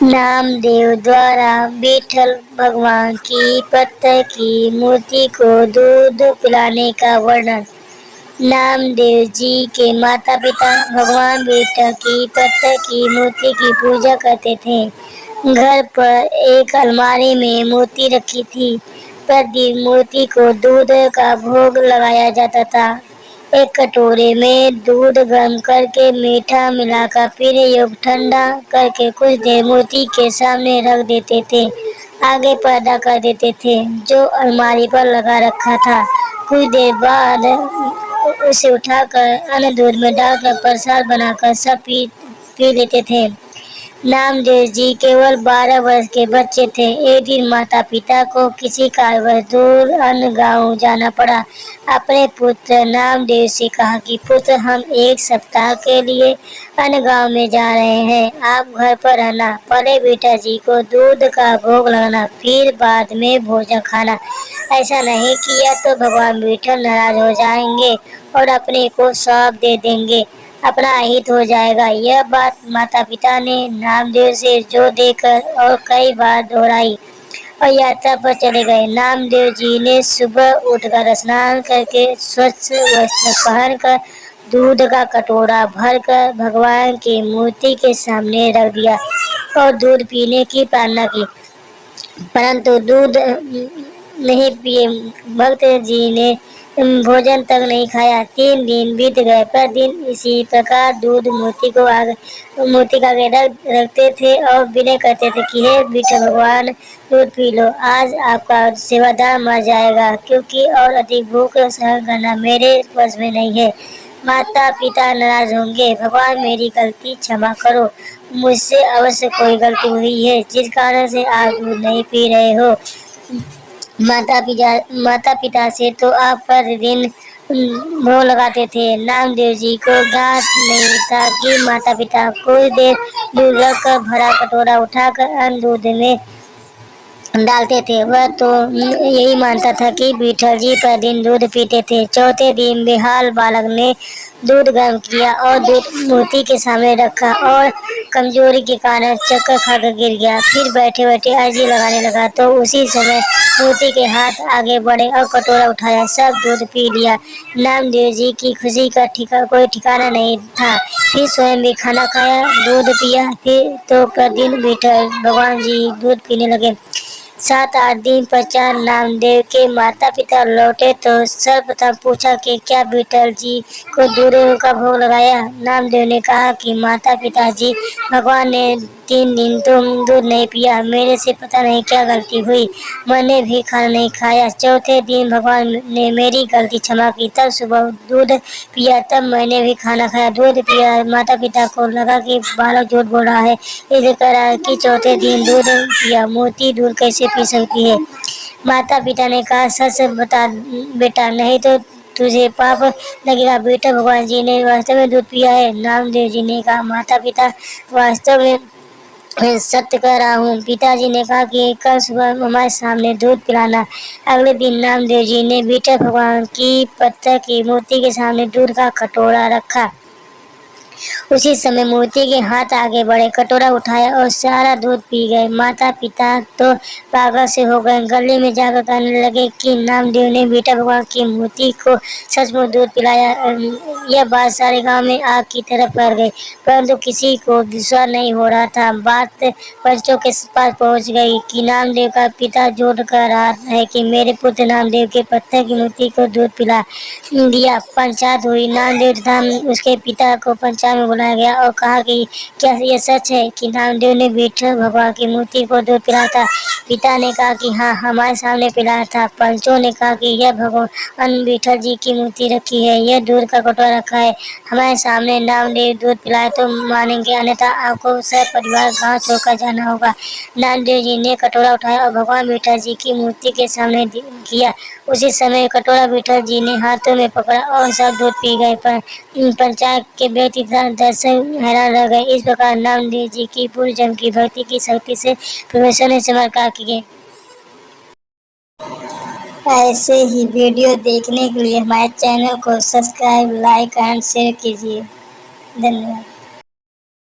नामदेव द्वारा विठल भगवान की पत्थर की मूर्ति को दूध पिलाने का वर्णन। नामदेव जी के माता पिता भगवान विठल की पत्थर की मूर्ति की पूजा करते थे। घर पर एक अलमारी में मूर्ति रखी थी। प्रतिदिन मूर्ति को दूध का भोग लगाया जाता था। एक कटोरे में दूध गर्म करके मीठा मिलाकर फिर योग ठंडा करके कुछ देर मूर्ति के सामने रख देते थे। आगे पर्दा कर देते थे जो अलमारी पर लगा रखा था। कुछ देर बाद उसे उठाकर अन्य दूध में डालकर प्रसाद बनाकर सब पी लेते थे। नामदेव जी केवल 12 वर्ष के बच्चे थे। एक दिन माता पिता को किसी कारणवश दूर अन्य गांव जाना पड़ा। अपने पुत्र नामदेव से कहा कि पुत्र, हम एक सप्ताह के लिए अन्य गांव में जा रहे हैं, आप घर पर रहना। पहले बेटा जी को दूध का भोग लगाना, फिर बाद में भोजन खाना। ऐसा नहीं किया तो भगवान विठल नाराज हो जाएंगे और अपने को श्राप दे देंगे, अपना अहित हो जाएगा। यह बात माता पिता ने नामदेव से जोर देकर और कई बार दोहराई और यात्रा पर चले गए। नामदेव जी ने सुबह उठकर स्नान करके स्वच्छ वस्त्र पहनकर दूध का कटोरा भरकर भगवान की मूर्ति के सामने रख दिया और दूध पीने की प्रार्थना की, परंतु दूध नहीं पिए। भक्त जी ने भोजन तक नहीं खाया। 3 दिन बीत गए। प्रतिदिन इसी प्रकार दूध मूर्ति का आगे रखते थे और विनय करते थे कि हे विठल भगवान, दूध पी लो, आज आपका सेवादार मर जाएगा, क्योंकि और अधिक भूख सहन करना मेरे वश में नहीं है। माता पिता नाराज होंगे। भगवान, मेरी गलती क्षमा करो, मुझसे अवश्य कोई गलती हुई है जिस कारण से आप दूध नहीं पी रहे हो। माता पिता से तो आप प्रतिदिन भोग लगाते थे। नामदेव जी को ज्ञात नहीं था कि माता पिता कुछ देर दूध रखकर भरा कटोरा उठाकर अन्य दूध में डालते थे। वह तो यही मानता था कि विठल जी प्रतिदिन दूध पीते थे। चौथे दिन बेहाल बालक ने दूध गर्म किया और दूध मूर्ति के सामने रखा और कमजोरी के कारण चक्कर खाकर गिर गया। फिर बैठे बैठे अर्जी लगाने लगा तो उसी समय मूर्ति के हाथ आगे बढ़े और कटोरा उठाया, सब दूध पी लिया। नामदेव जी की खुशी का कोई ठिकाना नहीं था। फिर स्वयं भी खाना खाया, दूध पिया। फिर तो प्रतिदिन विठल भगवान जी दूध पीने लगे। 7-8 दिन पश्चात नामदेव के माता पिता लौटे तो सर्वप्रथम पूछा कि क्या विठल जी को दूध का भोग लगाया। नामदेव ने कहा कि माता पिता जी, भगवान ने 3 दिन तो दूध नहीं पिया, मेरे से पता नहीं क्या गलती हुई, मैंने भी खाना नहीं खाया। चौथे दिन भगवान ने मेरी गलती क्षमा की, तब सुबह दूध पिया, तब मैंने भी खाना खाया, दूध पिया। माता पिता को लगा कि बालक झूठ बोल रहा है, इसलिए कह रहा है कि चौथे दिन दूध पिया, मूर्ति दूध कैसे पी सकती है। माता पिता ने कहा, सच बता बेटा, नहीं तो तुझे पाप लगेगा। बेटा, भगवान जी ने वास्तव में दूध पिया है। नामदेव जी ने कहा, माता पिता, वास्तव में मैं सत्य कह रहा हूँ। पिताजी ने कहा कि कल सुबह हमारे सामने दूध पिलाना। अगले दिन नामदेव जी ने विठल भगवान की पत्थर की मूर्ति के सामने दूध का कटोरा रखा। उसी समय मूर्ति के हाथ आगे बढ़े, कटोरा उठाया और सारा दूध पी गए। माता पिता तो पागल से हो गए। गली में जाकर कहने लगे कि नामदेव ने विठल भगवान की मूर्ति को सचमुच दूध पिलाया। यह बात सारे गांव में आग की तरह फैल गई, परंतु किसी को विश्वास नहीं हो रहा था। बात पंचों के पास पहुंच गई कि नामदेव का पिता झूठ कह रहा है कि मेरे पुत्र नामदेव के पत्थर की मूर्ति को दूध पिला दिया। पंचायत हुई। नामदेव तथा उसके पिता को पंचायत में बुलाया गया और कहा कि क्या यह सच है कि नामदेव ने विठल भगवान की मूर्ति को दूध पिलाया था। पिता ने कहा कि हाँ, हमारे सामने पिलाया था। पंचों ने कहा कि यह भगवान विठल जी की मूर्ति रखी है, यह दूध का कटोरा रखा है, हमारे सामने नामदेव दूध पिलाए तो मानेंगे, अन्यथा आपको सब परिवार गाँव छोड़कर जाना होगा। नामदेव जी ने कटोरा उठाया और भगवान विठल जी की मूर्ति के सामने किया। उसी समय कटोरा विठल जी ने हाथों में पकड़ा और सब दूध पी गए। पंचायत के व्यक्ति दर्शन हैरान रह गए। इस प्रकार नामदेव जी की पूर्व जन्म की भक्ति की शक्ति से परमेश्वर ने चमत्कार किए। ऐसे ही वीडियो देखने के लिए हमारे चैनल को सब्सक्राइब, लाइक एंड शेयर कीजिए। धन्यवाद।